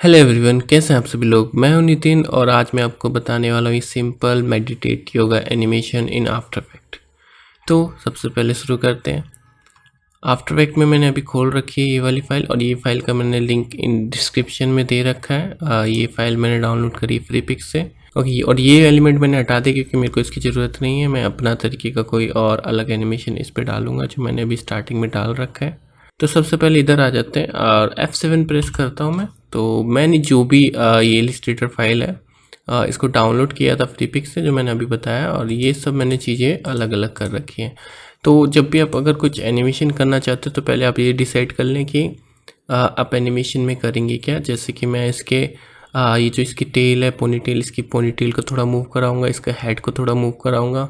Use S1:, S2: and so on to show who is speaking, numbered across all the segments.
S1: Hello everyone, कैसे हैं आप सभी लोग। मैं हूं नितिन और आज मैं आपको बताने वाला हूँ simple meditate yoga animation in after effect. तो सबसे पहले शुरू करते हैं। आफ्टर इफेक्ट में मैंने अभी खोल रखी है ये वाली फाइल और ये फाइल का मैंने लिंक इन डिस्क्रिप्शन में दे रखा है। ये फाइल मैंने डाउनलोड करी फ्री पिक्स से। ओके, और ये एलिमेंट मैंने हटा दिया क्योंकि मेरे को इसकी ज़रूरत नहीं है। मैं अपना तरीके का कोई और अलग एनिमेशन इस पर डालूंगा जो मैंने अभी स्टार्टिंग में डाल रखा है। तो सबसे पहले इधर आ जाते हैं और F7 प्रेस करता हूँ मैं। तो मैंने जो भी ये इलस्ट्रेटर फाइल है इसको डाउनलोड किया था फ्री पिक्स से, जो मैंने अभी बताया, और ये सब मैंने चीज़ें अलग अलग कर रखी हैं। तो जब भी आप अगर कुछ एनिमेशन करना चाहते हो तो पहले आप ये डिसाइड कर लें कि आप एनिमेशन में करेंगे क्या। जैसे कि मैं इसके ये जो इसकी टेल है, पोनी टेल, इसकी पोनी टेल को थोड़ा मूव कराऊंगा, इसका हेड को थोड़ा मूव कराऊंगा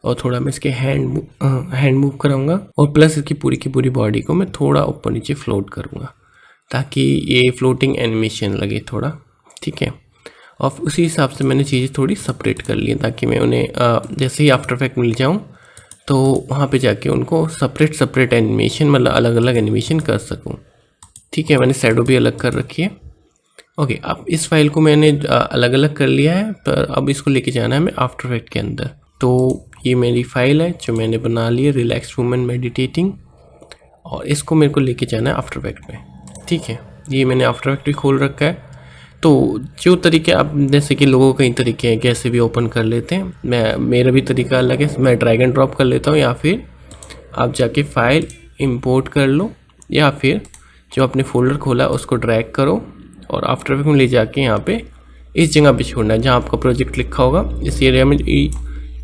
S1: और थोड़ा मैं इसके हैंड मूव कराऊंगा और प्लस इसकी पूरी की पूरी बॉडी को मैं थोड़ा ऊपर नीचे फ्लोट करूँगा ताकि ये फ्लोटिंग एनिमेशन लगे थोड़ा। ठीक है, और उसी हिसाब से मैंने चीज़ें थोड़ी सेपरेट कर ली ताकि मैं उन्हें जैसे ही आफ्टर इफेक्ट मिल जाऊँ तो वहाँ पे जाके उनको सेपरेट एनिमेशन, मतलब अलग अलग एनिमेशन कर सकूँ। ठीक है, मैंने शैडो भी अलग कर रखी है। ओके, अब इस फाइल को मैंने अलग अलग कर लिया है, पर अब इसको लेके जाना है मैं आफ्टर इफेक्ट के अंदर। तो ये मेरी फाइल है जो मैंने बना ली है, रिलैक्स वुमन मेडिटेटिंग, और इसको मेरे को लेके जाना है आफ्टर इफेक्ट में। ठीक है, ये मैंने आफ्टर इफेक्ट भी खोल रखा है। तो जो तरीके, आप जैसे कि लोगों के कई तरीके हैं कैसे भी ओपन कर लेते हैं, मेरा भी तरीका अलग है। मैं ड्रैग एंड ड्रॉप कर लेता हूँ, या फिर आप जाके फाइल इंपोर्ट कर लो, या फिर जो आपने फोल्डर खोला उसको ड्रैग करो और आफ्टर इफेक्ट में ले जाके यहाँ पे इस जगह पे छोड़ना है जहाँ आपका प्रोजेक्ट लिखा होगा, इस एरिया में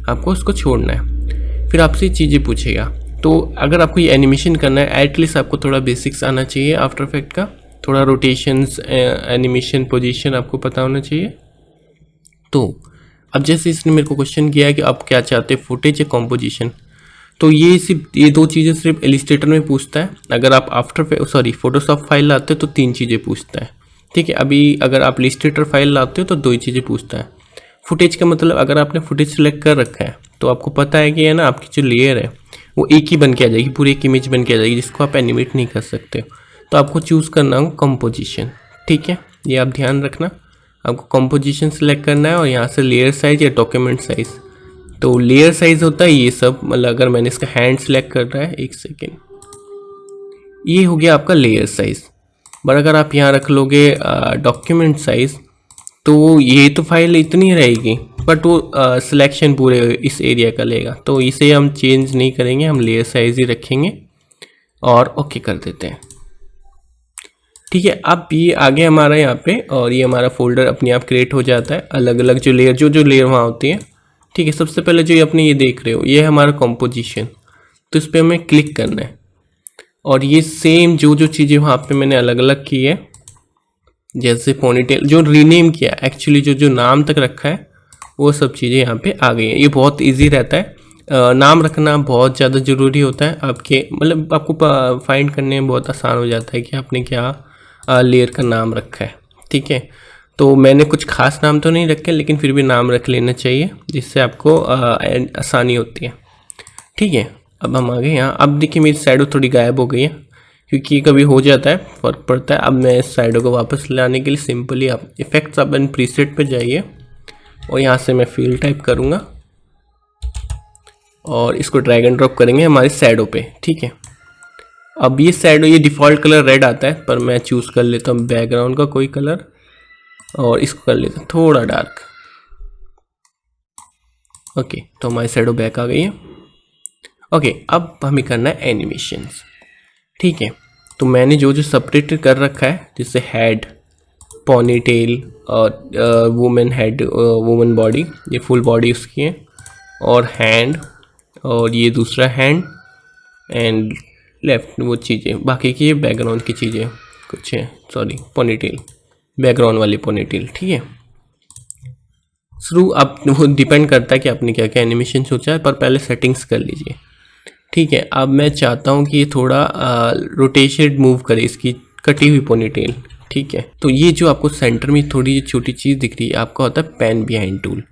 S1: आपको उसको छोड़ना है। फिर आपसे चीज़ें पूछेगा। तो अगर आपको ये एनिमेशन करना है, एटलीस्ट आपको थोड़ा बेसिक्स आना चाहिए आफ्टर इफेक्ट का, थोड़ा रोटेशंस, एनिमेशन, पोजीशन आपको पता होना चाहिए। तो अब जैसे इसने मेरे को क्वेश्चन किया है कि आप क्या चाहते हैं, फुटेज या कॉम्पोजिशन, तो ये दो चीज़ें सिर्फ इलस्ट्रेटर में पूछता है। अगर आप फोटोशॉप फाइल लाते हो तो 3 चीज़ें पूछता है। ठीक है, अभी अगर आप इलस्ट्रेटर फाइल लाते हो तो 2 ही चीज़ें पूछता है। फुटेज का मतलब अगर आपने फुटेज सेलेक्ट कर रखा है तो आपको पता है कि है ना, आपकी जो लेयर है वो एक ही बन के आ जाएगी, पूरी एक इमेज बन के आ जाएगी जिसको आप एनिमेट नहीं कर सकते। तो आपको चूज़ करना हो कंपोजिशन। ठीक है, ये आप ध्यान रखना, आपको कंपोजिशन सेलेक्ट करना है और यहाँ से लेयर साइज या डॉक्यूमेंट साइज। तो लेयर साइज होता है ये सब, मतलब अगर मैंने इसका हैंड सेलेक्ट कर रहा है, एक सेकेंड, ये हो गया आपका लेयर साइज। बट अगर आप यहाँ रख लोगे डॉक्यूमेंट साइज तो ये तो फाइल इतनी रहेगी, बट वो सिलेक्शन पूरे इस एरिया का लेगा। तो इसे हम चेंज नहीं करेंगे, हम लेयर साइज ही रखेंगे और ओके कर देते हैं। ठीक है, अब ये आगे हमारा यहाँ पे, और ये हमारा फोल्डर अपने आप क्रिएट हो जाता है, अलग अलग जो लेयर जो लेयर वहाँ होती है। ठीक है, सबसे पहले जो ये अपने ये देख रहे हो, ये है हमारा कॉम्पोजिशन। तो इस पर हमें क्लिक करना है और ये सेम जो चीज़ें वहाँ पे मैंने अलग अलग की है, जैसे पोनीटेल जो रीनेम किया, एक्चुअली जो नाम तक रखा है वो सब चीज़ें यहाँ पे आ गई हैं। ये बहुत इजी रहता है, नाम रखना बहुत ज़्यादा ज़रूरी होता है आपके, मतलब आपको फाइंड करने में बहुत आसान हो जाता है कि आपने क्या लेयर का नाम रखा है। ठीक है, तो मैंने कुछ खास नाम तो नहीं रखे, लेकिन फिर भी नाम रख लेना चाहिए जिससे आपको आसानी होती है। ठीक है, अब हम आ गए यहाँ। अब देखिए मेरी शैडो थोड़ी गायब हो गई है क्योंकि कभी हो जाता है, फ़र्क पड़ता है। अब मैं इस शैडो को वापस लाने के लिए सिंपली आप इफेक्ट्स अब एंड प्रीसेट पे जाइए और यहाँ से मैं फील टाइप करूँगा और इसको ड्रैग एंड ड्रॉप करेंगे हमारे शैडो पे। ठीक है, अब ये शैडो, ये डिफ़ॉल्ट कलर रेड आता है, पर मैं चूज़ कर लेता हूँ बैकग्राउंड का कोई कलर और इसको कर लेता हूँ थोड़ा डार्क। ओके, तो हमारी शैडो बैक आ गई है। ओके, अब हमें करना है एनिमेशंस। ठीक है, तो मैंने जो सेपरेट कर रखा है, जैसे हेड, पॉनी टेल और वुमेन हेड, वुमेन बॉडी, ये फुल बॉडी उसकी है, और हैंड, और ये दूसरा हैंड एंड लेफ्ट, वो चीज़ें बाकी की बैकग्राउंड की चीज़ें कुछ है, सॉरी पोनी टेल, बैकग्राउंड वाली पोनी टेल। ठीक है, शुरू आप वो डिपेंड करता है कि आपने क्या क्या एनिमेशन सोचा है, पर पहले सेटिंग्स कर लीजिए। ठीक है, अब मैं चाहता हूँ कि ये थोड़ा रोटेशन मूव करे, इसकी कटी हुई पोनी टेल। ठीक है, तो ये जो आपको सेंटर में थोड़ी छोटी चीज़ दिख रही है, आपका होता है पेन बिहाइंड टूल।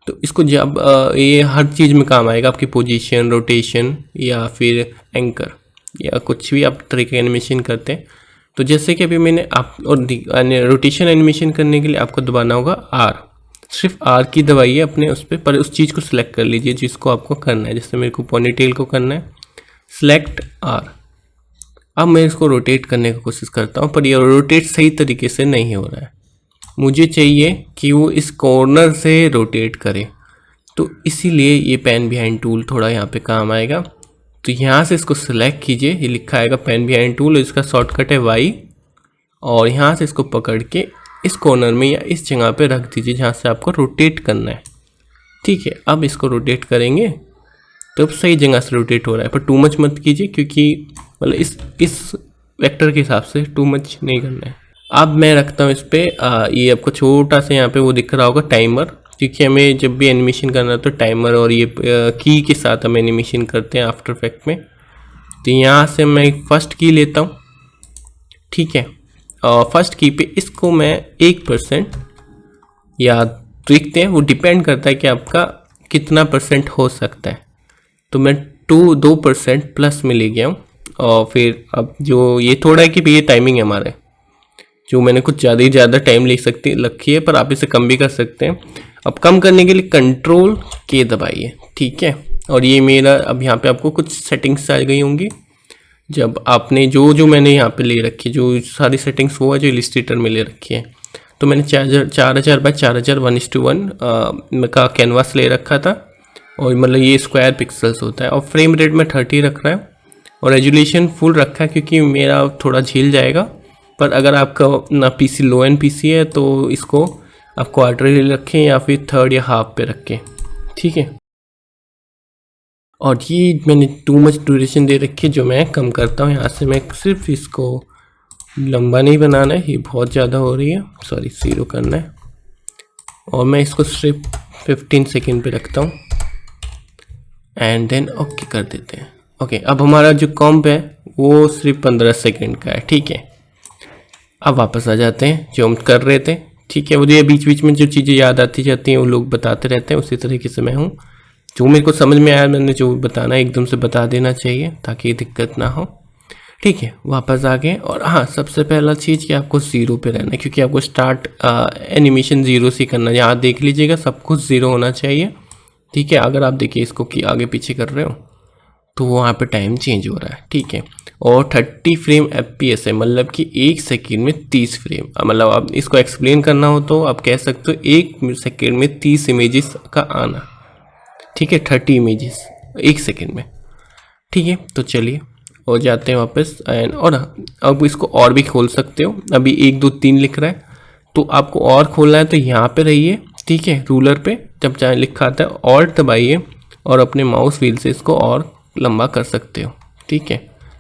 S1: तो इसको जब ये हर चीज़ में काम आएगा, आपकी पोजीशन, रोटेशन या फिर एंकर या कुछ भी आप तरीके का एनिमेशन करते हैं तो जैसे कि अभी मैंने आप और रोटेशन एनिमेशन करने के लिए आपको दबाना होगा R, सिर्फ R की दबाइए अपने उस पर उस चीज़ को सिलेक्ट कर लीजिए जिसको आपको करना है। जैसे मेरे को पोनीटेल को करना है, सिलेक्ट R। अब मैं इसको रोटेट करने की कोशिश करता हूँ, पर ये रोटेट सही तरीके से नहीं हो रहा है। मुझे चाहिए कि वो इस कॉर्नर से रोटेट करे, तो इसीलिए ये पेन बिहाइंड टूल थोड़ा यहाँ पे काम आएगा। तो यहाँ से इसको सिलेक्ट कीजिए, ये लिखा आएगा पेन बिहाइंड टूल, इसका शॉर्टकट है Y, और यहाँ से इसको पकड़ के इस कॉर्नर में या इस जगह पे रख दीजिए जहाँ से आपको रोटेट करना है। ठीक है, अब इसको रोटेट करेंगे तो अब सही जगह से रोटेट हो रहा है, पर टू मच मत कीजिए क्योंकि मतलब इस वेक्टर के हिसाब से टू मच नहीं करना है। अब मैं रखता हूँ इस पर ये आपको छोटा सा यहाँ पे वो दिख रहा होगा टाइमर, क्योंकि हमें जब भी एनिमेशन करना है तो टाइमर और ये की के साथ हम एनिमेशन करते हैं आफ्टर इफेक्ट में। तो यहाँ से मैं फर्स्ट की लेता हूँ, ठीक है, और फर्स्ट की पे इसको मैं 1% या देखते हैं, वो डिपेंड करता है कि आपका कितना % हो सकता है। तो मैं 2% प्लस में ले गया हूँ। और फिर अब जो ये थोड़ा है कि ये टाइमिंग है हमारे, जो मैंने कुछ ज़्यादा ही ज़्यादा टाइम ले सकती रखी है, पर आप इसे कम भी कर सकते हैं। अब कम करने के लिए कंट्रोल के दबाइए, ठीक है। और ये मेरा अब यहाँ पे आपको कुछ सेटिंग्स आ गई होंगी जब आपने जो मैंने यहाँ पे ले रखी, जो सारी सेटिंग्स वो है जो इलस्ट्रेटर में ले रखी है। तो मैंने 4000 बाय 4000 1:1 का कैनवास ले रखा था, और मतलब ये स्क्वायर पिक्सल्स होता है। और फ्रेम रेट में 30 रख रहा है, और रेजुलेशन फुल रखा है क्योंकि मेरा थोड़ा झेल जाएगा। पर अगर आपका ना PC लो एंड PC है तो इसको आप क्वार्टर रखें या फिर थर्ड या हाफ पे रखें, ठीक है। और ये मैंने टू मच ड्यूरेशन दे रखी है, जो मैं कम करता हूँ यहाँ से। मैं सिर्फ इसको लंबा नहीं बनाना है, ये बहुत ज़्यादा हो रही है, सॉरी 0 करना है। और मैं इसको सिर्फ 15 सेकेंड पे रखता हूँ एंड देन ओके कर देते हैं। ओके, अब हमारा जो कॉम्प है वो सिर्फ 15 सेकेंड का है, ठीक है। अब वापस आ जाते हैं जो हम कर रहे थे, ठीक है। वो ये बीच बीच में जो चीज़ें याद आती जाती हैं वो लोग बताते रहते हैं, उसी तरीके से मैं हूँ। जो मेरे को समझ में आया मैंने जो बताना एकदम से बता देना चाहिए ताकि दिक्कत ना हो, ठीक है। वापस आ गए, और हाँ, सबसे पहला चीज़ कि आपको 0 पे रहना है, क्योंकि आपको स्टार्ट एनिमेशन 0 से करना है। यहाँ देख लीजिएगा सब कुछ 0 होना चाहिए, ठीक है। अगर आप देखिए इसको कि आगे पीछे कर रहे हो तो वहाँ पे टाइम चेंज हो रहा है, ठीक है। और 30 फ्रेम FPS है, मतलब कि 1 सेकेंड में 30 फ्रेम। मतलब आप इसको एक्सप्लेन करना हो तो आप कह सकते हो 1 सेकेंड में 30 इमेजेस का आना, ठीक है। 30 इमेजेस 1 सेकेंड में, ठीक है। तो चलिए और जाते हैं वापस, एंड और अब इसको और भी खोल सकते हो। अभी 1 2 3 लिख रहा है, तो आपको और खोलना है तो यहाँ पे रहिए, ठीक है। रूलर पे जब चाहे लिखा आता है ऑल्ट दबाइए, और अपने माउस व्हील से इसको और लंबा कर सकते हो, ठीक है।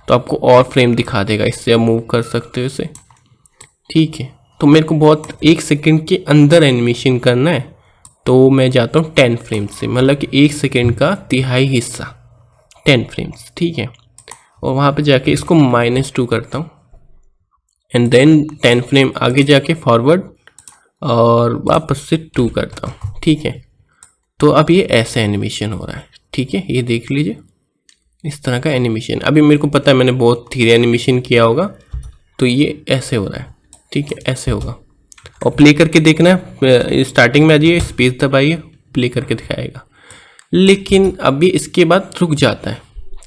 S1: तो आपको और फ्रेम दिखा देगा, इससे आप मूव कर सकते हो इसे, ठीक है। तो मेरे को बहुत 1 सेकेंड के अंदर एनिमेशन करना है, तो मैं जाता हूँ 10 फ्रेम से, मतलब कि 1 सेकेंड का तिहाई हिस्सा 10 फ्रेम्स, ठीक है। और वहाँ पे जाके इसको -2 करता हूँ, एंड देन 10 फ्रेम आगे जाके फॉरवर्ड और वापस से 2 करता हूँ, ठीक है। तो अब ये ऐसा एनिमेशन हो रहा है, ठीक है। ये देख लीजिए इस तरह का एनिमेशन। अभी मेरे को पता है मैंने बहुत धीरे एनिमेशन किया होगा, तो ये ऐसे हो रहा है, ठीक है, ऐसे होगा। और प्ले करके देखना है, स्टार्टिंग में आ जाइए, स्पेस दबाइए, प्ले करके दिखाएगा। लेकिन अभी इसके बाद रुक जाता है,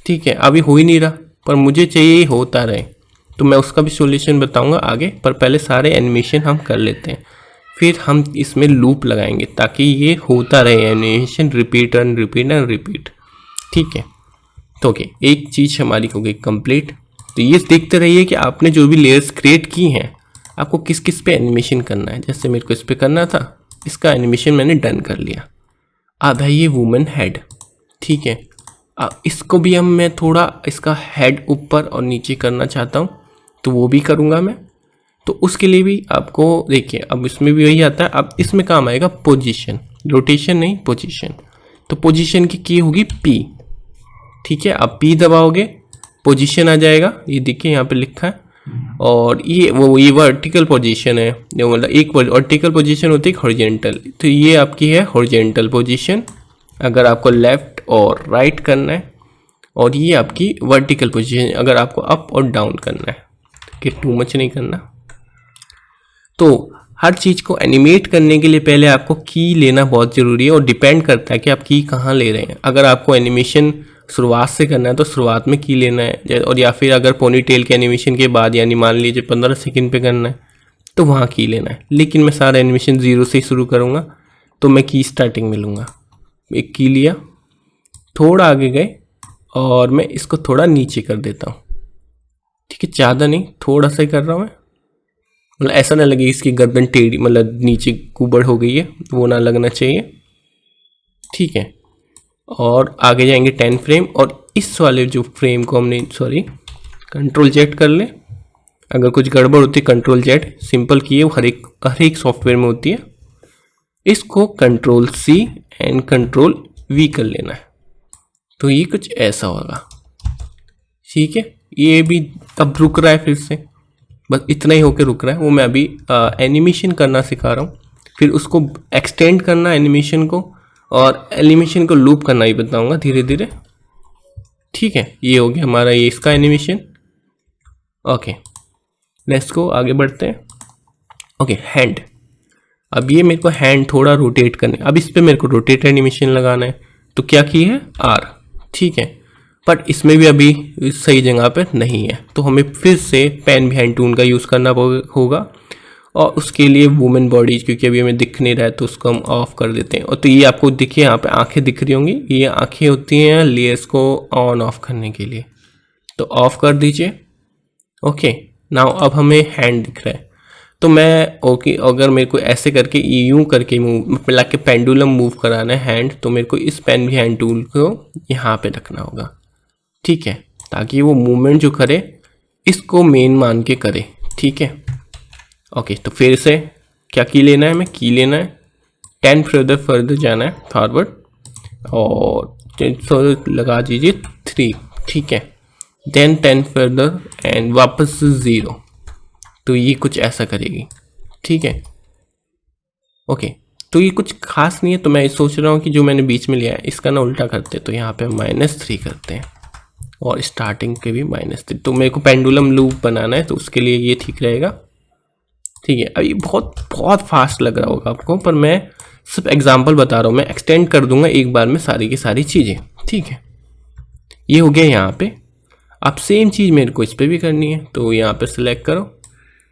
S1: ठीक है। अभी हो ही नहीं रहा, पर मुझे चाहिए होता रहे, तो मैं उसका भी सॉल्यूशन बताऊंगा आगे। पर पहले सारे एनिमेशन हम कर लेते हैं, फिर हम इसमें लूप लगाएंगे ताकि ये होता रहे animation, repeat and repeat and repeat, ठीक है। तो ओके, एक चीज़ हमारी हो गई कंप्लीट। तो ये देखते रहिए कि आपने जो भी लेयर्स क्रिएट की हैं आपको किस किस पे एनिमेशन करना है। जैसे मेरे को इस पे करना था, इसका एनिमेशन मैंने डन कर लिया। अब है ये वुमेन हेड, ठीक है। इसको भी हम मैं थोड़ा इसका हेड ऊपर और नीचे करना चाहता हूँ, तो वो भी करूँगा मैं। तो उसके लिए भी आपको देखिए, अब इसमें भी वही आता है। अब इसमें काम आएगा पोजीशन, रोटेशन नहीं, पोजीशन। तो पोजीशन की होगी P, ठीक है। आप P दबाओगे, पोजीशन आ जाएगा, ये देखिए यहाँ पे लिखा है। और ये वर्टिकल पोजीशन है, मतलब एक वर्टिकल पोजीशन होती है, एक हॉरिजॉन्टल। तो ये आपकी है हॉरिजॉन्टल पोजीशन अगर आपको लेफ्ट और राइट करना है, और ये आपकी वर्टिकल पोजीशन अगर आपको अप और डाउन करना है, कि टू मच नहीं करना। तो हर चीज़ को एनिमेट करने के लिए पहले आपको की लेना बहुत ज़रूरी है और डिपेंड करता है कि आप की कहाँ ले रहे हैं। अगर आपको एनिमेशन शुरुआत से करना है तो शुरुआत में की लेना है, और या फिर अगर पोनी टेल के एनिमेशन के बाद यानी मान लीजिए 15 सेकंड पे करना है तो वहाँ की लेना है। लेकिन मैं सारा एनिमेशन 0 से ही शुरू करूँगा तो मैं की स्टार्टिंग में लूँगा। एक की लिया, थोड़ा आगे गए और मैं इसको थोड़ा नीचे कर देता हूँ, ठीक है, ज़्यादा नहीं, थोड़ा सा ही कर रहा हूँ मैं, मतलब ऐसा ना लगे इसकी गर्दन टेढ़ी मतलब नीचे कुबड़ हो गई है, वो ना लगना चाहिए, ठीक है। और आगे जाएंगे 10 फ्रेम, और इस वाले जो फ्रेम को हमने कंट्रोल जेड कर ले। अगर कुछ गड़बड़ होती है कंट्रोल जेड सिंपल की है, वो हर एक सॉफ्टवेयर में होती है। इसको control C and control V कर लेना है, तो ये कुछ ऐसा होगा, ठीक है। ये भी अब रुक रहा है, फिर से बस इतना ही होकर रुक रहा है। वो मैं अभी एनिमेशन करना सिखा रहा हूँ, फिर उसको एक्सटेंड करना एनिमेशन को, और एनिमेशन को लूप करना ही बताऊँगा धीरे धीरे, ठीक है। ये हो गया हमारा ये इसका एनिमेशन। ओके, नेक्स्ट को आगे बढ़ते हैं। Okay, hand. अब ये मेरे को हैंड थोड़ा रोटेट करने, अब इस पर मेरे को रोटेट एनिमेशन लगाना है, तो क्या की है आर, ठीक है। बट इसमें भी अभी सही जगह पर नहीं है, तो हमें फिर से पेन बिहाइंड टूल का यूज़ करना होगा, और उसके लिए वुमेन बॉडी, क्योंकि अभी हमें दिख नहीं रहा है तो उसको हम ऑफ कर देते हैं। और तो ये आपको देखिए यहाँ पे आंखें दिख रही होंगी, ये आंखें होती हैं लेयर्स को ऑन ऑफ करने के लिए, तो ऑफ कर दीजिए। ओके, नाउ अब हमें हैंड दिख रहा है, तो मैं ओके अगर मेरे को ऐसे करके यूं करके मूव मिला के पेंडुलम मूव कराना है हैंड, तो मेरे को इस पेन बिहाइंड टूल को यहाँ पे रखना होगा, ठीक है, ताकि वो मूवमेंट जो करे इसको मेन मान के करे, ठीक है। ओके, तो फिर से क्या की लेना है, हमें की लेना है 10 फर्दर जाना है फॉरवर्ड, और लगा दीजिए 3, ठीक है, देन 10 फर्दर एंड वापस 0, तो ये कुछ ऐसा करेगी, ठीक है। ओके, तो ये कुछ खास नहीं है, तो मैं सोच रहा हूँ कि जो मैंने बीच में लिया है इसका ना उल्टा करते, तो यहाँ पे -3 करते हैं और स्टार्टिंग के भी -3। तो मेरे को पेंडुलम लूप बनाना है, तो उसके लिए ये ठीक रहेगा, ठीक है। अभी बहुत फास्ट लग रहा होगा आपको, पर मैं सिर्फ एग्जांपल बता रहा हूँ, मैं एक्सटेंड कर दूंगा एक बार में सारी की सारी चीज़ें, ठीक है। ये हो गया यहाँ पे। अब सेम चीज़ मेरे को इस पर भी करनी है, तो यहाँ पे सिलेक्ट करो,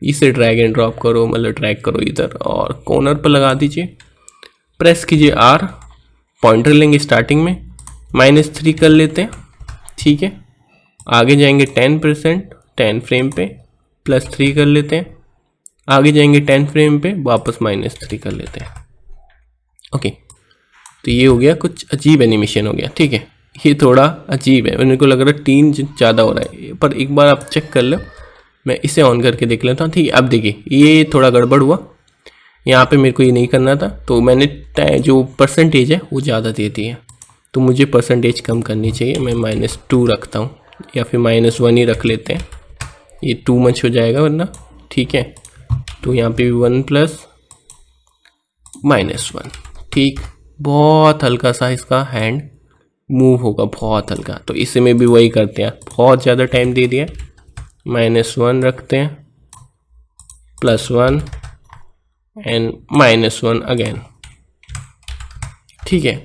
S1: इसे ड्रैग एंड ड्रॉप करो, मतलब ड्रैग करो इधर और कॉर्नर पर लगा दीजिए, प्रेस कीजिए R, पॉइंटर लेंगे स्टार्टिंग में, -3 कर लेते हैं, ठीक है। आगे जाएंगे 10% 10 फ्रेम पे +3 कर लेते हैं, आगे जाएंगे 10 फ्रेम पे वापस -3 कर लेते हैं। ओके, तो ये हो गया, कुछ अजीब एनिमेशन हो गया, ठीक है। ये थोड़ा अजीब है, मेरे को लग रहा है 3 ज़्यादा हो रहा है, पर एक बार आप चेक कर लो, मैं इसे ऑन करके देख लेता हूँ, ठीक है। अब देखिए ये थोड़ा गड़बड़ हुआ, यहाँ पे मेरे को ये नहीं करना था, तो मैंने जो परसेंटेज है वो ज़्यादा दे दी है, तो मुझे परसेंटेज कम करनी चाहिए। मैं -2 रखता हूँ, या फिर -1 ही रख लेते हैं, ये टू मच हो जाएगा वरना, ठीक है। तो यहाँ पे 1 + -1, ठीक, बहुत हल्का सा इसका हैंड मूव होगा, बहुत हल्का। तो इसे में भी वही करते हैं, बहुत ज़्यादा टाइम दे दिया, -1 रखते हैं, +1 एंड -1 अगेन, ठीक है।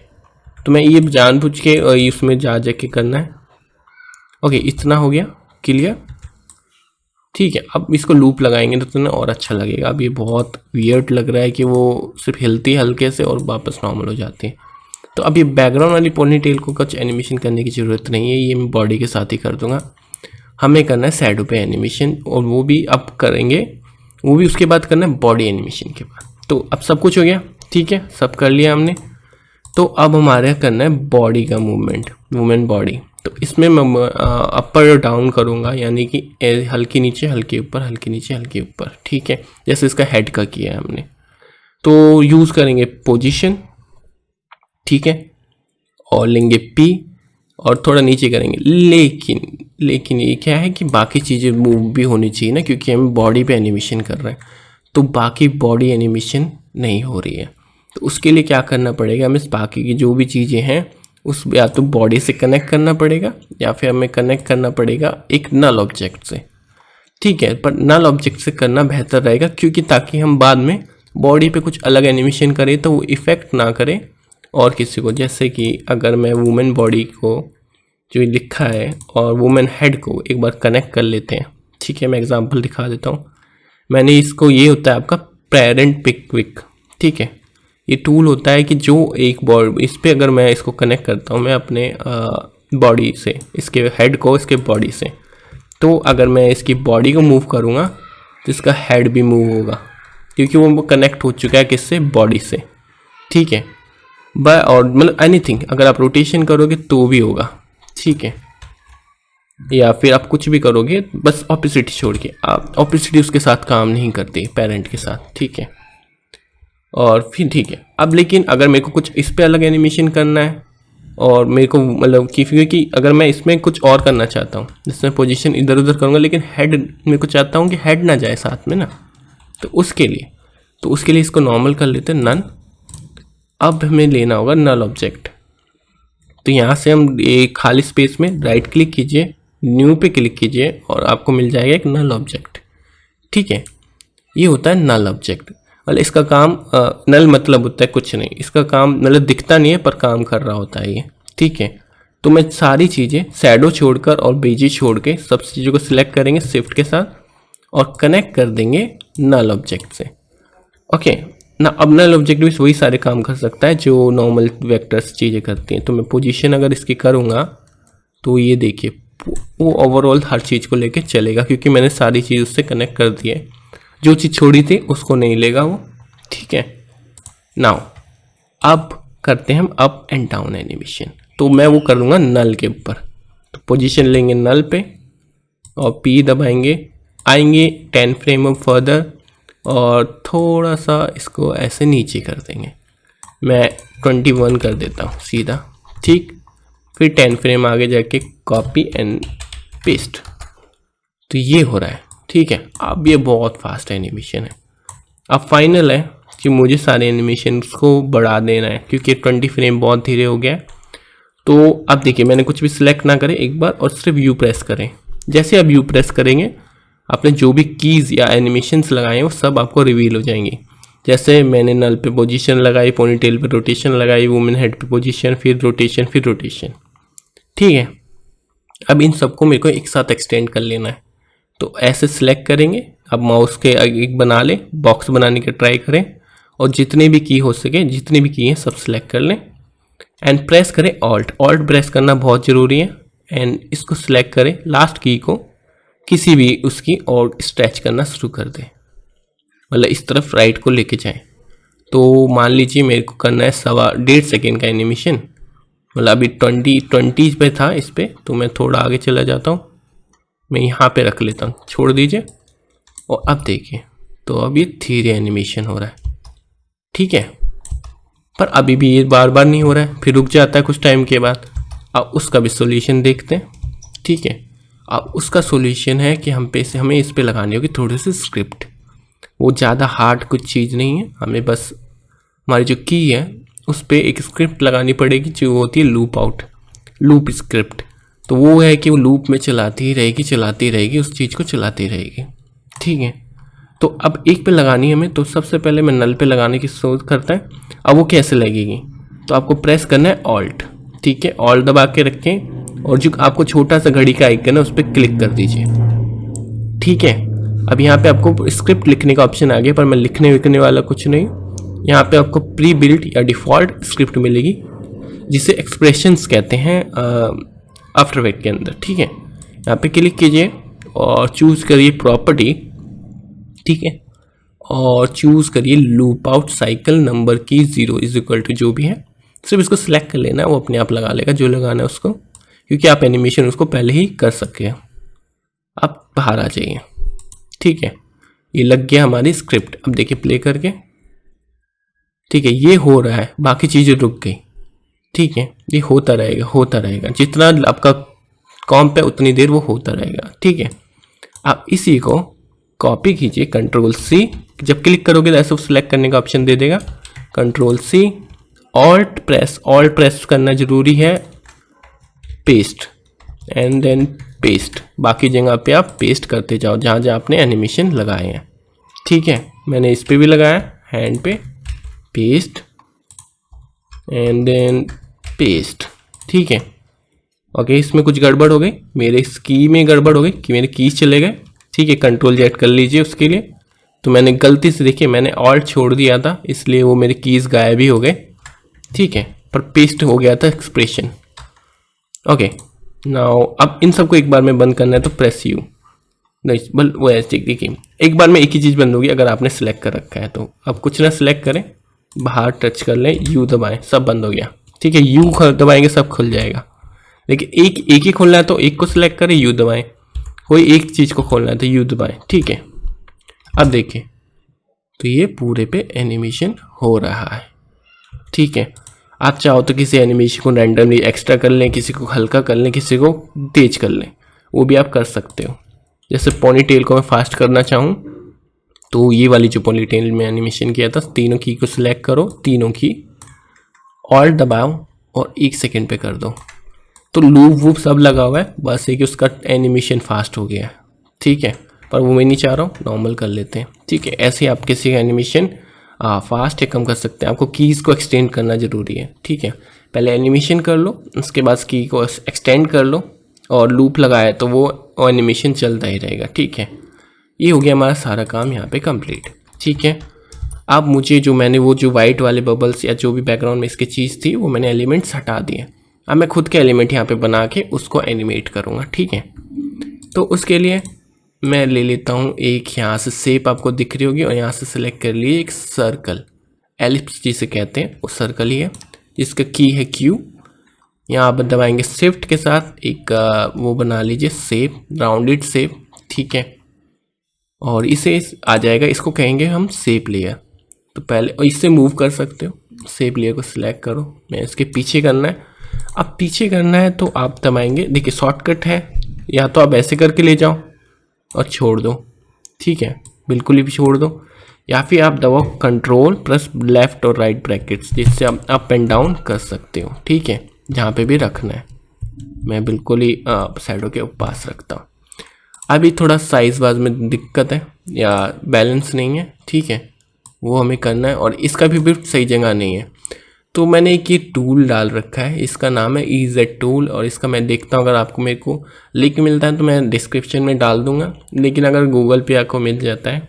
S1: तो मैं ये जानबूझ के और इसमें जा के करना है। ओके, इतना हो गया क्लियर, ठीक है। अब इसको लूप लगाएंगे तो तुम्हें और अच्छा लगेगा। अब ये बहुत वियर्ड लग रहा है कि वो सिर्फ हिलती है हल्के से और वापस नॉर्मल हो जाती है। तो अब ये बैकग्राउंड वाली पोनी टेल को कुछ एनिमेशन करने की ज़रूरत नहीं है, ये मैं बॉडी के साथ ही कर दूंगा। हमें करना है शैडो पे एनिमेशन, और वो भी अब करेंगे, वो भी उसके बाद करना है बॉडी एनिमेशन के बाद। तो अब सब कुछ हो गया, ठीक है, सब कर लिया हमने। तो अब हमारे करना है बॉडी का मूवमेंट, वुमेन बॉडी। तो इसमें मैं अपर और डाउन करूँगा, यानी कि हल्की नीचे हल्के ऊपर, हल्के नीचे हल्के ऊपर, ठीक है, जैसे इसका हेड का किया है हमने। तो यूज़ करेंगे पोजीशन, ठीक है, और लेंगे P और थोड़ा नीचे करेंगे। लेकिन ये क्या है कि बाकी चीज़ें मूव भी होनी चाहिए ना, क्योंकि हम बॉडी पे एनिमेशन कर रहे हैं, तो बाकी बॉडी एनिमेशन नहीं हो रही है। तो उसके लिए क्या करना पड़ेगा, हमें बाकी की जो भी चीज़ें हैं उस या तो बॉडी से कनेक्ट करना पड़ेगा, या फिर हमें कनेक्ट करना पड़ेगा एक नल ऑब्जेक्ट से, ठीक है, पर नल ऑब्जेक्ट से करना बेहतर रहेगा, क्योंकि ताकि हम बाद में बॉडी पे कुछ अलग एनिमेशन करें तो वो इफ़ेक्ट ना करे और किसी को। जैसे कि अगर मैं वुमेन बॉडी को जो लिखा है और वुमेन हेड को एक बार कनेक्ट कर लेते हैं, ठीक है, मैं एग्जांपल दिखा देता हूँ। मैंने इसको, ये होता है आपका पेरेंट पिक क्विक, ठीक है, ये टूल होता है कि जो एक बॉडी, इस पर अगर मैं इसको कनेक्ट करता हूँ मैं अपने बॉडी से, इसके हेड को इसके बॉडी से, तो अगर मैं इसकी बॉडी को मूव करूँगा तो इसका हेड भी मूव होगा, क्योंकि वो कनेक्ट हो चुका है किससे, बॉडी से, ठीक है। और मतलब एनीथिंग अगर आप रोटेशन करोगे तो भी होगा, ठीक है, या फिर आप कुछ भी करोगे, बस ऑपोसिटी छोड़ के, आप ऑपोसिटी उसके साथ काम नहीं करती पेरेंट के साथ, ठीक है। और फिर ठीक है, अब लेकिन अगर मेरे को कुछ इस पे अलग एनिमेशन करना है और मेरे को मतलब क्योंकि अगर मैं इसमें कुछ और करना चाहता हूँ, जिसमें पोजीशन इधर उधर करूँगा, लेकिन हेड मेरे को चाहता हूँ कि हेड ना जाए साथ में ना, तो उसके लिए इसको नॉर्मल कर लेते हैं, नन। अब हमें लेना होगा नल ऑब्जेक्ट। तो यहाँ से हम एक खाली स्पेस में राइट क्लिक कीजिए, न्यू पे क्लिक कीजिए और आपको मिल जाएगा एक नल ऑब्जेक्ट, ठीक है। ये होता है नल ऑब्जेक्ट। मतलब इसका काम नल मतलब होता है कुछ नहीं, इसका काम मतलब दिखता नहीं है पर काम कर रहा होता है ये, ठीक है। तो मैं सारी चीज़ें शैडो छोड़कर और बेजी छोड़ के सब चीज़ों को सिलेक्ट करेंगे शिफ्ट के साथ और कनेक्ट कर देंगे नल ऑब्जेक्ट से, ओके ना। अब नल ऑब्जेक्ट भी वही सारे काम कर सकता है जो नॉर्मल वेक्टर्स चीज़ें करती हैं। तो मैं पोजीशन अगर इसकी करूँगा तो ये देखिए वो ओवरऑल हर चीज़ को लेके चलेगा, क्योंकि मैंने सारी चीज़ उससे कनेक्ट कर दी है। जो चीज़ छोड़ी थी उसको नहीं लेगा वो, ठीक है। नाउ अब करते हैं हम अप एंड डाउन एनिमेशन। तो मैं वो कर लूँगा नल के ऊपर। तो पोजीशन लेंगे नल पे और पी दबाएंगे, आएंगे 10 फ्रेम अप फर्दर और थोड़ा सा इसको ऐसे नीचे कर देंगे। मैं 21 कर देता हूँ सीधा, ठीक। फिर 10 फ्रेम आगे जाके कॉपी एंड पेस्ट। तो ये हो रहा है, ठीक है। अब ये बहुत फास्ट एनिमेशन है। अब फाइनल है कि मुझे सारे एनिमेशन को बढ़ा देना है, क्योंकि 20 फ्रेम बहुत धीरे हो गया। तो अब देखिए मैंने कुछ भी सिलेक्ट ना करें एक बार और सिर्फ यू प्रेस करें। जैसे अब यू प्रेस करेंगे आपने जो भी कीज़ या एनिमेशंस लगाए हैं वो सब आपको रिवील हो जाएंगी। जैसे मैंने नल पे पोजीशन लगाई, पोनीटेल पे रोटेशन लगाई, वुमेन हेड पे पोजीशन, फिर रोटेशन, फिर रोटेशन, ठीक है। अब इन सबको मेरे को एक साथ एक्सटेंड कर लेना है। तो ऐसे सिलेक्ट करेंगे, अब माउस के एक बना लें, बॉक्स बनाने का ट्राई करें और जितने भी की हो सके, जितने भी की हैं सब सिलेक्ट कर लें एंड प्रेस करें ऑल्ट प्रेस करना बहुत ज़रूरी है। एंड इसको सिलेक्ट करें, लास्ट की को किसी भी उसकी और स्ट्रेच करना शुरू कर दें, मतलब इस तरफ राइट को लेके जाएं। तो मान लीजिए मेरे को करना है 1.5 सेकेंड का एनिमेशन, मतलब अभी 20 पे था इस पर, तो मैं थोड़ा आगे चला जाता हूँ, मैं यहाँ पे रख लेता हूँ, छोड़ दीजिए। और अब देखिए तो अब ये धीरे एनिमेशन हो रहा है, ठीक है। पर अभी भी ये बार बार नहीं हो रहा है, फिर रुक जाता है कुछ टाइम के बाद। अब उसका भी सॉल्यूशन देखते हैं, ठीक है। अब उसका सॉल्यूशन है कि हमें इस पे लगानी होगी थोड़ी सी स्क्रिप्ट। वो ज़्यादा हार्ड कुछ चीज़ नहीं है, हमें बस हमारी जो की है उस पर एक स्क्रिप्ट लगानी पड़ेगी जो होती है लूप स्क्रिप्ट। तो वो है कि वो लूप में चलाती रहेगी उस चीज़ को चलाती रहेगी, ठीक है। तो अब एक पे लगानी है हमें, तो सबसे पहले मैं नल पे लगाने की सोच करता है। अब वो कैसे लगेगी, तो आपको प्रेस करना है ऑल्ट, ठीक है। ऑल्ट दबा के रखें और जो आपको छोटा सा घड़ी का आइकन है उस पर क्लिक कर दीजिए, ठीक है। अब यहाँ पे आपको स्क्रिप्ट लिखने का ऑप्शन आ गया, पर मैं लिखने वाला कुछ नहीं। यहाँ पे आपको प्री बिल्ट या डिफ़ॉल्ट स्क्रिप्ट मिलेगी जिसे एक्सप्रेशंस कहते हैं आफ्टर इफेक्ट के अंदर, ठीक है। यहाँ पे क्लिक कीजिए और चूज़ करिए प्रॉपर्टी, ठीक है, और चूज़ करिए लूप आउट साइकिल नंबर की 0 = जो भी है, सिर्फ इसको सिलेक्ट कर लेना है, वो अपने आप लगा लेगा जो लगाना है उसको, क्योंकि आप एनिमेशन उसको पहले ही कर सके। आप बाहर आ जाइए, ठीक है। ये लग गया हमारी स्क्रिप्ट। अब देखिए प्ले करके, ठीक है, ये हो रहा है, बाकी चीज़ें रुक गई, ठीक है। ये होता रहेगा जितना आपका कॉम्प है उतनी देर वो होता रहेगा, ठीक है। आप इसी को कॉपी कीजिए, Ctrl+C, जब क्लिक करोगे तो ऐसे सिलेक्ट करने का ऑप्शन दे देगा, Ctrl+C, ऑल्ट प्रेस करना जरूरी है, पेस्ट एंड देन पेस्ट, बाकी जगह पे आप पेस्ट करते जाओ जहाँ जहाँ आपने एनिमेशन लगाए हैं। ठीक है, मैंने इस पे भी लगाया, हैंड पे पेस्ट एंड देन पेस्ट। ठीक है, ओके, इसमें कुछ गड़बड़ हो गई, मेरे इस की में गड़बड़ हो गई कि मेरे कीज चले गए। ठीक है, कंट्रोल जेड कर लीजिए उसके लिए। तो मैंने गलती से, देखिए मैंने ऑल्ट छोड़ दिया था, इसलिए वो मेरे कीज गायब ही हो गए। ठीक है, पर पेस्ट हो गया था एक्सप्रेशन। ओके, नाउ अब इन सबको एक बार में बंद करना है तो प्रेस यू। नहीं बल वो ऐसे, देखिए एक बार में एक ही चीज़ बंद होगी अगर आपने सेलेक्ट कर रखा है तो। अब कुछ ना सेलेक्ट करें, बाहर टच कर लें, यू दबाएं, सब बंद हो गया। ठीक है, यू दबाएंगे सब खुल जाएगा। लेकिन एक ही खोलना है तो एक को सिलेक्ट करें, यू दबाएं। कोई एक चीज़ को खोलना है तो यू दबाएं। ठीक है, अब देखिए तो ये पूरे पे एनिमेशन हो रहा है। ठीक है, आप चाहो तो किसी एनिमेशन को रैंडमली एक्स्ट्रा कर लें, किसी को हल्का कर लें, किसी को तेज कर लें, वो भी आप कर सकते हो। जैसे पोनी टेल को मैं फास्ट करना चाहूँ तो ये वाली जो पोनी टेल में एनिमेशन किया था, तीनों की को सिलेक्ट करो, तीनों की ऑल्ट दबाओ और 1 सेकेंड पे कर दो, तो लूप वूप सब लगा हुआ है, बस एक उसका एनिमेशन फास्ट हो गया है। ठीक है, पर वो मैं नहीं चाह रहा हूँ, नॉर्मल कर लेते हैं। ठीक है, ऐसे आप किसी का एनिमेशन फास्ट या कम कर सकते हैं। आपको कीज़ को एक्सटेंड करना ज़रूरी है। ठीक है, पहले एनिमेशन कर लो, उसके बाद की को एक्सटेंड कर लो और लूप लगाया तो वो एनिमेशन चलता ही रहेगा। ठीक है, ये हो गया हमारा सारा काम यहाँ पे कंप्लीट। ठीक है, अब मुझे जो मैंने वो जो वाइट वाले बबल्स या जो भी बैकग्राउंड में इसकी चीज़ थी वो मैंने एलिमेंट्स हटा दिए। अब मैं खुद के एलिमेंट यहाँ पे बना के उसको एनिमेट करूँगा। ठीक है, तो उसके लिए मैं ले लेता हूँ एक यहाँ से शेप आपको दिख रही होगी और यहाँ से सिलेक्ट कर लिए एक सर्कल, एलिप्स जिसे कहते हैं, वो सर्कल ही है जिसका की है क्यू। यहाँ आप दबाएंगे शिफ्ट के साथ एक वो बना लीजिए शेप, राउंडेड शेप। ठीक है, और इसे आ जाएगा, इसको कहेंगे हम शेप लेयर। तो पहले इससे मूव कर सकते हो, शेप लेयर को सिलेक्ट करो, मैं इसके पीछे करना है। अब पीछे करना है तो आप दबाएंगे, देखिए शॉर्टकट है, या तो आप ऐसे करके ले जाओ और छोड़ दो। ठीक है, बिल्कुल ही छोड़ दो, या फिर आप दबाओ कंट्रोल प्लस लेफ्ट और राइट ब्रैकेट्स, जिससे आप अप एंड डाउन कर सकते हो। ठीक है, जहाँ पे भी रखना है, मैं बिल्कुल ही शैडो के पास रखता हूँ। अभी थोड़ा साइज वाइज में दिक्कत है या बैलेंस नहीं है। ठीक है, वो हमें करना है और इसका भी सही जगह नहीं है। तो मैंने एक ये टूल डाल रखा है, इसका नाम है EZ टूल, और इसका मैं देखता हूँ, अगर आपको मेरे को लिंक मिलता है तो मैं डिस्क्रिप्शन में डाल दूंगा, लेकिन अगर गूगल पे आपको मिल जाता है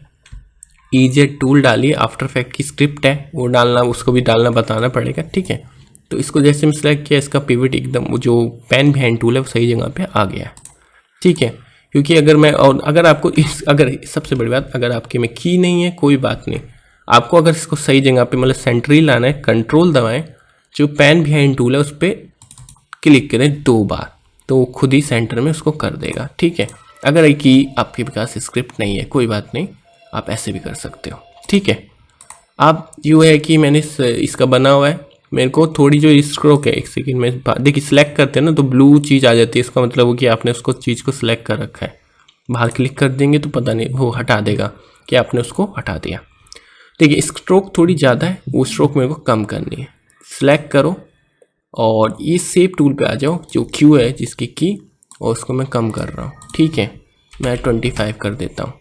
S1: EZ टूल डालिए, आफ्टर इफेक्ट की स्क्रिप्ट है वो डालना, उसको भी डालना बताना पड़ेगा। ठीक है, तो इसको जैसे मैं सेलेक्ट किया, इसका पिवट एकदम वो जो पेन बिहाइंड टूल है वो सही जगह पे आ गया है। ठीक है, क्योंकि अगर मैं और अगर आपको अगर सबसे बड़ी बात, अगर आपके में की नहीं है कोई बात नहीं, आपको अगर इसको सही जगह पे मतलब सेंटरी लाना है, कंट्रोल दबाएं, जो पेन बिहाइंड टूल है उस पर क्लिक करें 2 बार, तो वो खुद ही सेंटर में उसको कर देगा। ठीक है, अगर की आपके पास स्क्रिप्ट नहीं है कोई बात नहीं, आप ऐसे भी कर सकते हो। ठीक है, अब यूँ है कि मैंने इसका बना हुआ है, मेरे को थोड़ी जो स्ट्रोक है, 1 सेकेंड में देखिए सिलेक्ट करते हैं ना तो ब्लू चीज़ आ जाती है, इसका मतलब वो कि आपने उसको चीज़ को सिलेक्ट कर रखा है। बाहर क्लिक कर देंगे तो पता नहीं, वो हटा देगा कि आपने उसको हटा दिया। देखिए स्ट्रोक थोड़ी ज़्यादा है, वो स्ट्रोक मेरे को कम करनी है। सिलेक्ट करो और ये शेप टूल पे आ जाओ, जो क्यू है जिसकी की, और उसको मैं कम कर रहा हूँ। ठीक है, मैं 25 कर देता हूँ।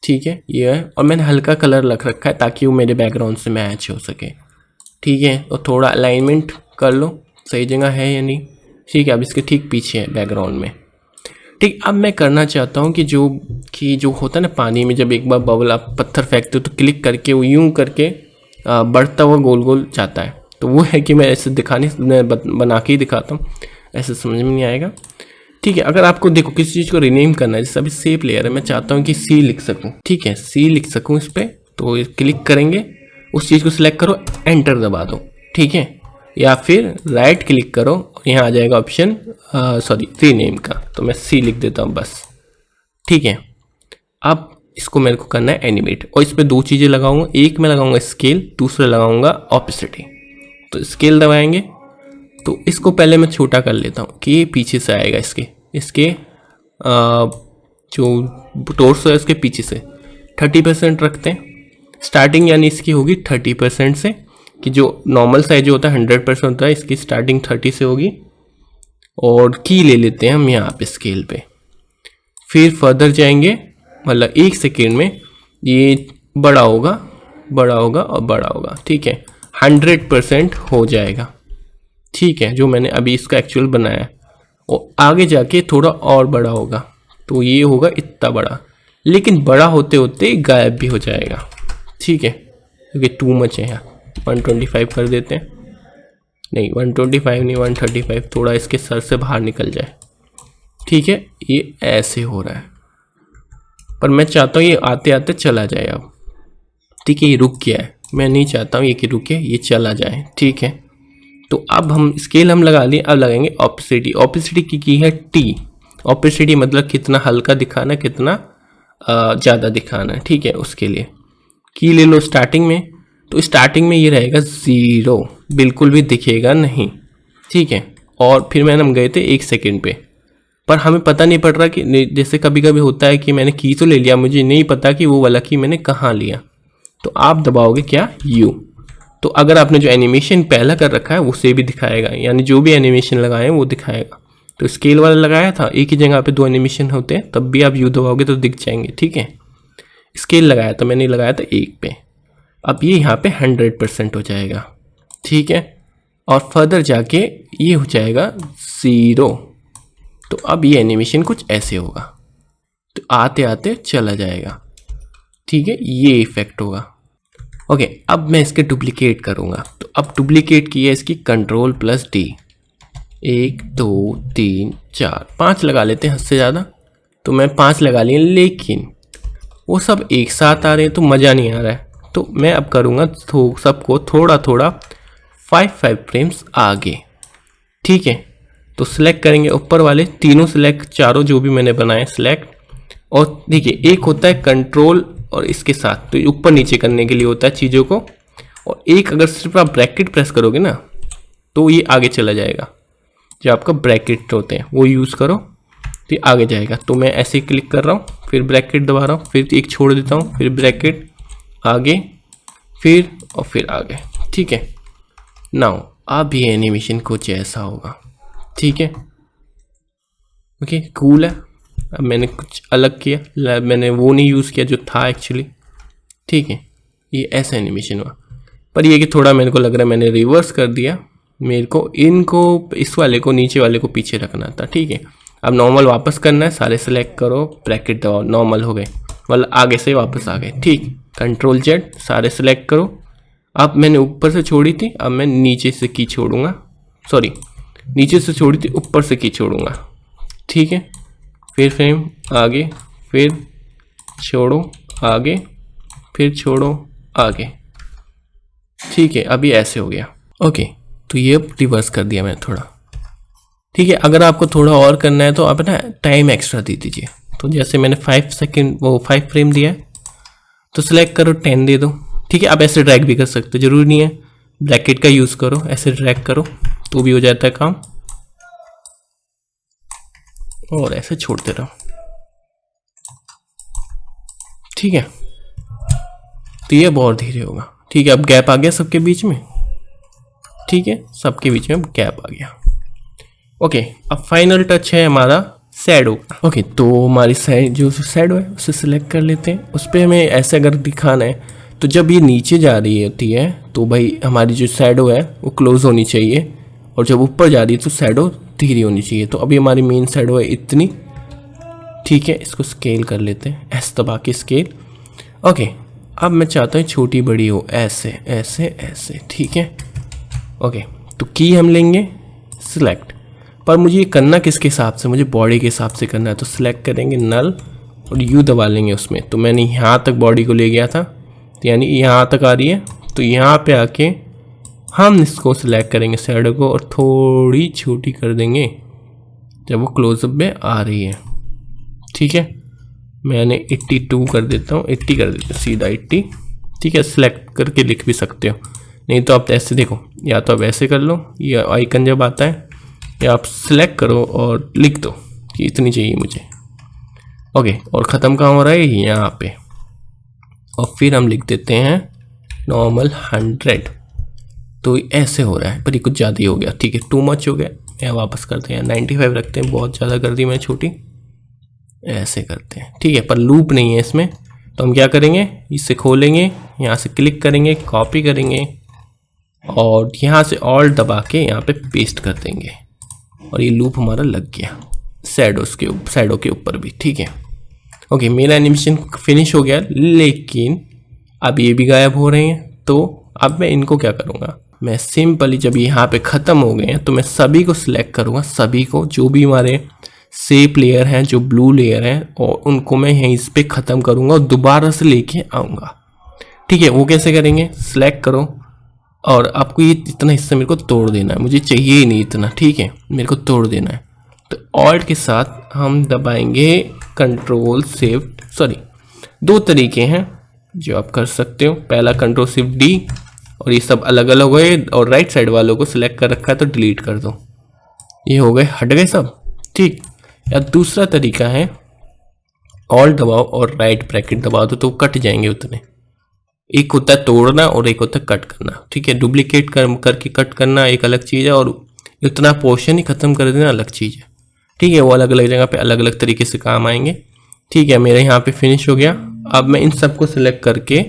S1: ठीक है, ये है, और मैंने हल्का कलर रख रखा है ताकि वो मेरे बैकग्राउंड से मैच हो सके। ठीक है, और थोड़ा अलाइनमेंट कर लो, सही जगह है या नहीं। ठीक है, अब इसके ठीक पीछे है बैकग्राउंड में। ठीक, अब मैं करना चाहता हूँ कि जो होता है ना पानी में, जब एक बार बबल आप पत्थर फेंकते हो तो क्लिक करके वो यूं करके बढ़ता हुआ गोल गोल जाता है, तो वो है कि मैं ऐसे बना के ही दिखाता हूँ, ऐसे समझ में नहीं आएगा। ठीक है, अगर आपको देखो किसी चीज़ को रिनेम करना है, जैसे अभी शेप लेयर है, मैं चाहता हूँ कि C लिख सकूँ। ठीक है, C लिख सकूँ इस पर, तो क्लिक करेंगे, उस चीज़ को सिलेक्ट करो, एंटर दबा दो। ठीक है, या फिर राइट क्लिक करो, यहाँ आ जाएगा ऑप्शन रीनेम का, तो मैं C लिख देता हूँ बस। ठीक है, अब इसको मेरे को करना है एनिमेट, और इस पर 2 चीज़ें लगाऊंगा, एक मैं लगाऊंगा स्केल, दूसरा लगाऊंगा ऑपेसिटी। तो स्केल दबाएंगे तो इसको पहले मैं छोटा कर लेता हूँ कि ये पीछे से आएगा, इसके जो टोर्सो है उसके पीछे से 30% रखते हैं। स्टार्टिंग यानी इसकी होगी 30% से, कि जो नॉर्मल साइज जो होता है 100% होता है, इसकी स्टार्टिंग 30 से होगी। और की ले लेते हैं हम यहाँ पे स्केल पे। फिर फर्दर जाएंगे, मतलब 1 सेकेंड में ये बड़ा होगा बड़ा होगा और बड़ा होगा, ठीक है। 100% हो जाएगा, ठीक है, जो मैंने अभी इसका एक्चुअल बनाया है। और आगे जाके थोड़ा और बड़ा होगा, तो ये होगा इतना बड़ा, लेकिन बड़ा होते होते गायब भी हो जाएगा, ठीक है, क्योंकि टू मच है यहाँ। 125 कर देते हैं, नहीं 125 नहीं 135, थोड़ा इसके सर से बाहर निकल जाए, ठीक है। ये ऐसे हो रहा है, पर मैं चाहता हूँ ये आते आते चला जाए अब, ठीक है। ये रुक गया है, मैं नहीं चाहता हूँ ये कि रुके, ये चला जाए, ठीक है। तो अब हम स्केल हम लगा लिए, अब लगाएंगे ऑपेसिटी। ऑपेसिटी की है टी। ऑपेसिटी मतलब कितना हल्का दिखाना, कितना ज़्यादा दिखाना, ठीक है। उसके लिए की ले लो स्टार्टिंग में, तो स्टार्टिंग में ये रहेगा 0, बिल्कुल भी दिखेगा नहीं, ठीक है। और फिर मैंने हम गए थे 1 सेकेंड पे, पर हमें पता नहीं पड़ रहा कि जैसे कभी कभी होता है कि मैंने की तो ले लिया, मुझे नहीं पता कि वो वाला की मैंने कहाँ लिया। तो आप दबाओगे क्या, U, तो अगर आपने जो एनिमेशन पहला कर रखा है उसे भी दिखाएगा, यानी जो भी एनिमेशन लगाए वो दिखाएगा। तो स्केल वाला लगाया था, एक ही जगह पे 2 एनिमेशन होते हैं, तब भी आप U दबाओगे तो दिख जाएंगे, ठीक है। स्केल लगाया था मैंने, लगाया था 1 पे, अब ये यहाँ पे 100% हो जाएगा, ठीक है। और फर्दर जाके ये हो जाएगा 0। तो अब ये एनिमेशन कुछ ऐसे होगा, तो आते आते चला जाएगा, ठीक है, ये इफेक्ट होगा। ओके, अब मैं इसके डुप्लीकेट करूँगा, तो अब डुप्लीकेट की है इसकी Ctrl+D, 1 2 3 4 5 लगा लेते हैं, हद से ज़्यादा तो मैं 5 लगा लिए, लेकिन वो सब एक साथ आ रहे हैं तो मज़ा नहीं आ रहा है। तो मैं अब करूँगा सबको थोड़ा थोड़ा 5 फ्रेम्स आगे, ठीक है। तो सिलेक्ट करेंगे ऊपर वाले तीनों, सिलेक्ट चारों जो भी मैंने बनाए सिलेक्ट, और देखिए एक होता है कंट्रोल और इसके साथ, तो ऊपर नीचे करने के लिए होता है चीज़ों को, और एक अगर सिर्फ आप ब्रैकेट प्रेस करोगे ना तो ये आगे चला जाएगा। जो आपका ब्रैकेट होते हैं वो यूज़ करो तो ये आगे जाएगा। तो मैं ऐसे ही क्लिक कर रहा हूँ, फिर ब्रैकेट दबा रहा हूँ, फिर एक छोड़ देता हूँ, फिर ब्रैकेट आगे, फिर और फिर आगे, ठीक है। नाउ अब ये एनिमेशन कुछ ऐसा होगा, ठीक है। ओके, कूल है। अब मैंने कुछ अलग किया, मैंने वो नहीं यूज़ किया जो था एक्चुअली, ठीक है। ये ऐसा एनिमेशन हुआ, पर ये कि थोड़ा मेरे को लग रहा है मैंने रिवर्स कर दिया, मेरे को इनको इस वाले को नीचे वाले को पीछे रखना था, ठीक है। अब नॉर्मल वापस करना है, सारे सेलेक्ट करो, ब्रैकेट दबाओ, नॉर्मल हो गए, मतलब आगे से वापस आ गए, ठीक। Ctrl+Z, सारे सेलेक्ट करो। अब मैंने ऊपर से छोड़ी थी, अब मैं नीचे से की छोड़ूंगा, सॉरी नीचे से छोड़ी थी ऊपर से की छोड़ूंगा, ठीक है। फिर फ्रेम आगे, फिर छोड़ो आगे, फिर छोड़ो आगे, ठीक है। अभी ऐसे हो गया, ओके। तो ये रिवर्स कर दिया मैंने थोड़ा, ठीक है। अगर आपको थोड़ा और करना है तो आप ना टाइम एक्स्ट्रा दे दीजिए। तो जैसे मैंने 5 सेकेंड वो 5 फ्रेम दिया है, तो सिलेक्ट करो 10 दे दो, ठीक है। आप ऐसे ड्रैग भी कर सकते हो, जरूरी नहीं है ब्रैकेट का यूज़ करो, ऐसे ड्रैग करो तो भी हो जाता है काम, और ऐसे छोड़ते रहो, ठीक है। तो ये बहुत धीरे होगा, ठीक है। अब गैप आ गया सबके बीच में, ठीक है, सबके बीच में गैप आ गया, ओके। अब फाइनल टच है हमारा शैडो का, ओके। तो हमारी जो शैडो है उसे सिलेक्ट कर लेते हैं। उस पर हमें ऐसे अगर दिखाना है तो जब ये नीचे जा रही होती है तो भाई हमारी जो शैडो है वो क्लोज होनी चाहिए, और जब ऊपर जा रही है तो शैडो धीरे होनी चाहिए। तो अभी हमारी मेन शैडो है इतनी, ठीक है। इसको स्केल कर लेते हैं, ऐसे दबा के स्केल, ओके। अब मैं चाहता हूँ छोटी बड़ी हो, ऐसे ऐसे ऐसे, ठीक है, ओके। तो की हम लेंगे सिलेक्ट, पर मुझे ये करना किसके हिसाब से, मुझे बॉडी के हिसाब से करना है। तो सिलेक्ट करेंगे नल और यू दबा लेंगे उसमें। तो मैंने यहाँ तक बॉडी को ले गया था, तो यानी यहाँ तक आ रही है, तो यहाँ पे आके हम इसको सिलेक्ट करेंगे शैडो को, और थोड़ी छोटी कर देंगे जब वो क्लोजअप में आ रही है, ठीक है। मैंने 82 कर देता हूँ, 80 कर देता हूँ, सीधा 80, ठीक है। सिलेक्ट करके लिख भी सकते हो, नहीं तो आप ऐसे देखो, या तो आप ऐसे कर लो, ये आइकन जब आता है, या आप सिलेक्ट करो और लिख दो कि इतनी चाहिए मुझे, ओके। और ख़त्म कहाँ हो रहा है, यहाँ पे, और फिर हम लिख देते हैं नॉर्मल 100। तो ऐसे हो रहा है, पर ये कुछ ज़्यादा ही हो गया, ठीक है, टू मच हो गया, या वापस करते हैं, 95 रखते हैं, बहुत ज़्यादा कर दी मैं छोटी, ऐसे करते हैं, ठीक है। पर लूप नहीं है इसमें, तो हम क्या करेंगे, इसे खोलेंगे, यहाँ से क्लिक करेंगे, कॉपी करेंगे और यहाँ से ऑल्ट दबा के यहाँ पे पेस्ट कर देंगे और ये लूप हमारा लग गया शैडो के ऊपर भी, ठीक है। ओके, मेरा एनिमेशन फिनिश हो गया, लेकिन अब ये भी गायब हो रहे हैं। तो अब मैं इनको क्या करूँगा, मैं सिंपली जब यहाँ पे ख़त्म हो गए हैं तो मैं सभी को सिलेक्ट करूँगा, सभी को, जो भी हमारे शेप लेयर हैं, जो ब्लू लेयर हैं, और उनको मैं यहीं पे ख़त्म करूँगा और दोबारा से लेके आऊँगा, ठीक है। वो कैसे करेंगे, सिलेक्ट करो और आपको ये इतना हिस्सा मेरे को तोड़ देना है, मुझे चाहिए ही नहीं इतना, ठीक है, मेरे को तोड़ देना है। तो ऑल्ट के साथ हम दबाएंगे कंट्रोल शिफ्ट, सॉरी, दो तरीके हैं जो आप कर सकते हो। पहला कंट्रोल शिफ्ट डी, और ये सब अलग अलग हो गए, और राइट साइड वालों को सिलेक्ट कर रखा है तो डिलीट कर दो, ये हो गए, हट गए सब, ठीक। या दूसरा तरीका है, ऑल्ट दबाओ और राइट ब्रैकेट दबा दो तो कट जाएंगे उतने। एक होता है तोड़ना और एक होता है कट करना, ठीक है। डुप्लीकेट करके कट करना एक अलग चीज़ है, और इतना पोर्शन ही ख़त्म कर देना अलग चीज़ है, ठीक है। वो अलग अलग जगह पे अलग अलग तरीके से काम आएंगे, ठीक है। मेरे यहाँ पे फिनिश हो गया। अब मैं इन सबको सिलेक्ट करके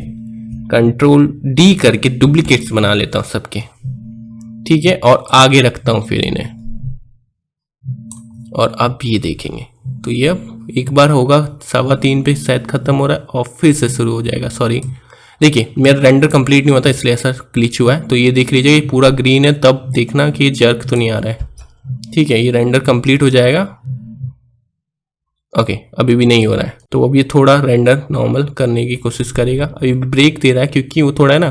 S1: कंट्रोल डी करके डुप्लीकेट्स बना लेता हूँ सबके, ठीक है, और आगे रखता हूँ फिर इन्हें, और अब ये देखेंगे तो ये अब एक बार होगा 3:15 पे शायद ख़त्म हो रहा है और फिर से शुरू हो जाएगा। सॉरी, देखिए मेरा रेंडर कंप्लीट नहीं होता इसलिए ऐसा ग्लिच हुआ है। तो ये देख लीजिए, ये पूरा ग्रीन है, तब देखना कि ये जर्क तो नहीं आ रहा है, ठीक है। ये रेंडर कंप्लीट हो जाएगा, ओके, अभी भी नहीं हो रहा है, तो अब ये थोड़ा रेंडर नॉर्मल करने की कोशिश करेगा। अभी ब्रेक दे रहा है क्योंकि वो थोड़ा है ना,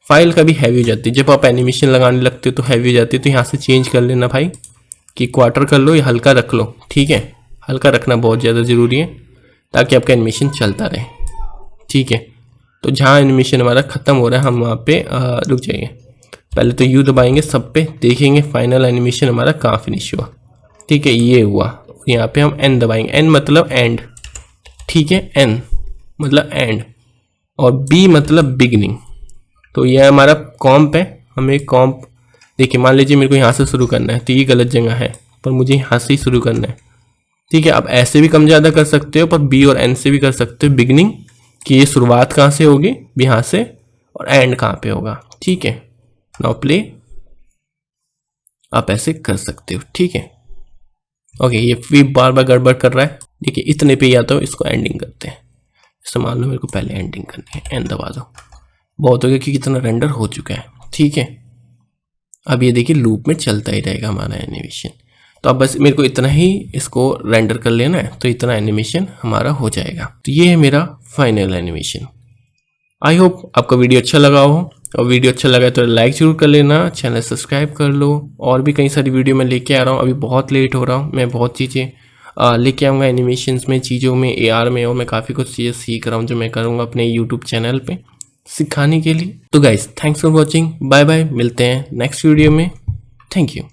S1: फाइल कभी हैवी हो जाती है, जब आप एनिमेशन लगाने लगते हो तो हैवी हो जाती है। तो यहाँ से चेंज कर लेना भाई कि क्वार्टर कर लो या हल्का रख लो, ठीक है। हल्का रखना बहुत ज़्यादा ज़रूरी है ताकि आपका एनिमेशन चलता रहे, ठीक है। तो जहाँ एनिमेशन हमारा ख़त्म हो रहा है हम वहाँ पे रुक जाइए, पहले तो यू दबाएंगे सब पे, देखेंगे फाइनल एनिमेशन हमारा कहाँ फिनिश हुआ, ठीक है। ये हुआ, यहाँ पे हम एन दबाएंगे, एन मतलब एंड, ठीक है, एन मतलब एंड और बी मतलब बिगनिंग। तो यह हमारा कॉम्प है, हमें कॉम्प, देखिए मान लीजिए मेरे को यहाँ से शुरू करना है तो ये गलत जगह है, पर मुझे यहाँ से ही शुरू करना है, ठीक है। आप ऐसे भी कम ज़्यादा कर सकते हो, पर बी और एन से भी कर सकते हो बिगनिंग, कि ये शुरुआत कहाँ से होगी यहाँ से, और एंड कहाँ पे होगा, ठीक है। नाउ प्ले, आप ऐसे कर सकते हो, ठीक है। ओके, ये भी बार बार गड़बड़ कर रहा है, देखिए इतने पे, या तो इसको एंडिंग करते हैं, जैसे मान लो मेरे को पहले एंडिंग करनी है, एंड दबा दो, बहुत हो गया क्योंकि इतना रेंडर हो चुका है, ठीक है। अब ये देखिए लूप में चलता ही रहेगा हमारा एनिमेशन। तो अब बस मेरे को इतना ही इसको रेंडर कर लेना है, तो इतना एनिमेशन हमारा हो जाएगा। तो ये है मेरा फाइनल एनिमेशन। आई होप आपका वीडियो अच्छा लगा हो, और वीडियो अच्छा लगा तो लाइक जरूर कर लेना, चैनल सब्सक्राइब कर लो। और भी कई सारी वीडियो मैं लेके आ रहा हूँ, अभी बहुत लेट हो रहा हूँ, मैं बहुत चीज़ें लेके आऊँगा एनिमेशंस में, चीज़ों में, AR में, और मैं काफ़ी कुछ चीज़ें सीख रहा हूँ जो मैं करूँगा अपने यूट्यूब चैनल पे सिखाने के लिए। तो guys, thanks for watching, bye bye, मिलते हैं नेक्स्ट वीडियो में, थैंक यू।